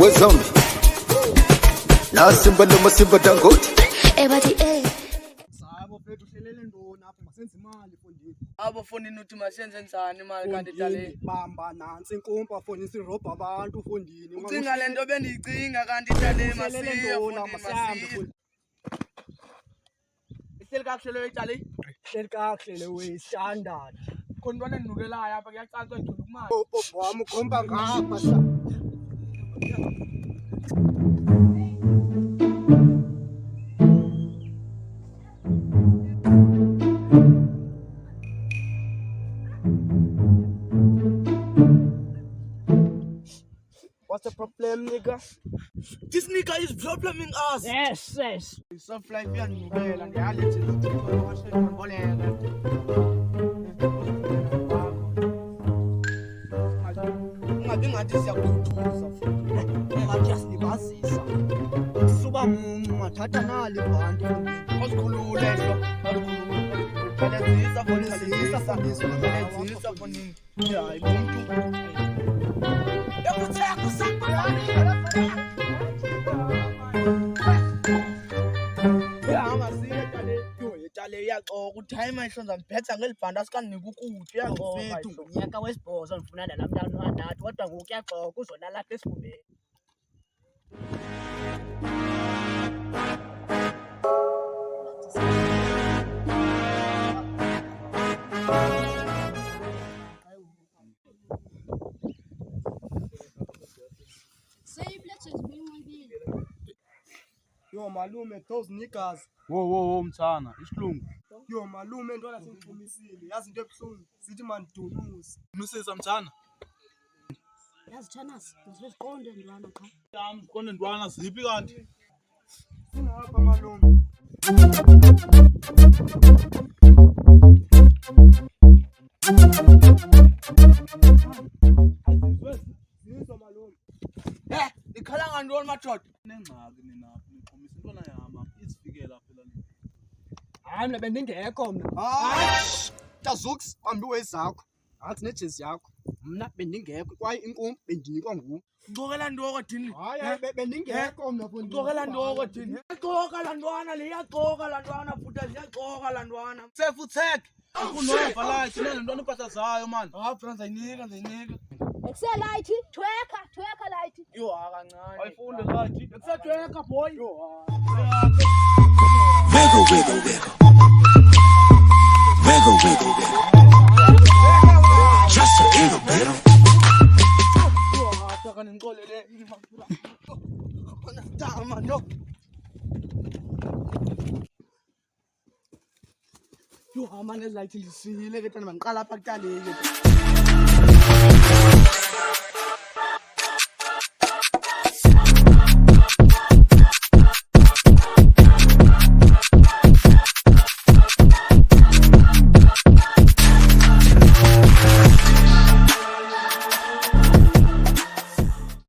wezombi nasimba noma simba Dangote Sabo phethu uhlelele ntoni apha masenze imali fondini. Abo fondini uthi masenze njani imali kanti tale. Bamba nansi inkumpa fondini sirobha abantu fondini. Ucinga lento bendiyicinga kanti tale masiya fondini. Ihleli kakuhle le tale. Hleli kakuhle le we standard. Khona intwana enukelayo apha kuyacaca idula kumali. Popo wami ukhomba ngapha sa. What's the problem, nigga? This nigga is probleming us. Yes. Soft life yanukela ngiyalethi lo washayibholeka. Ngathi siyakuthuthuza futhi. Ngathi yasilibazisa. Suba muncu mathatha nali ibhanti. Osikhulule lo. Balezisa foni. Hayi umuntu. Yakutshaka usaqala. Yahamba siye tale. Yo tale iyaxoka uthayima ihlonza ngiphetha ngelibhanda asikanika ukudla yangifethu. Unyaka wesibhozo ngifuna nalamntana wantathu kodwa ngoku kuyaxoka uzona lapha esifubeni. Yo malume those niggas. Wo mthana isilungu Yo malume ntwana sengixhumisile. Yazi into ebuhlungu sithi manidunuse. nusisa mthana Yazi Thanas, ngisiqonde ndwana cha. yami konke ntwana ziphi kanti Sinapha malume. Sizwe malume. Ikhala ngantoni madoda? nengxaki ninaphi nixhomisa intwana yama izifikela phela ni Hayi mina bendingekho mina. Hayi. Tazux ambi wezakho. Athi nejezi yakho. Mina bendingekho kwaye inkumbi bendinikwa nguwe. Ngcokela ndoko thini? Hayi bendingekho mina futhi. Ngcokela ndoko thini? Yaxoka la ntwana le yaxoka la ntwana futhi ziyaxoka la ntwana. self tag kunova la thina le ntwana impahla zayo man Franz ayinika. Excelight, tweka light. Yo akancane. ayifunde lathi Kusatweka boy. wiggle wiggle wiggle wiggle wiggle wiggle just a little bit Yo taka ningixolele. Khona dama no. Yo amane light lisile ke tana mangiqala apha kutaleke.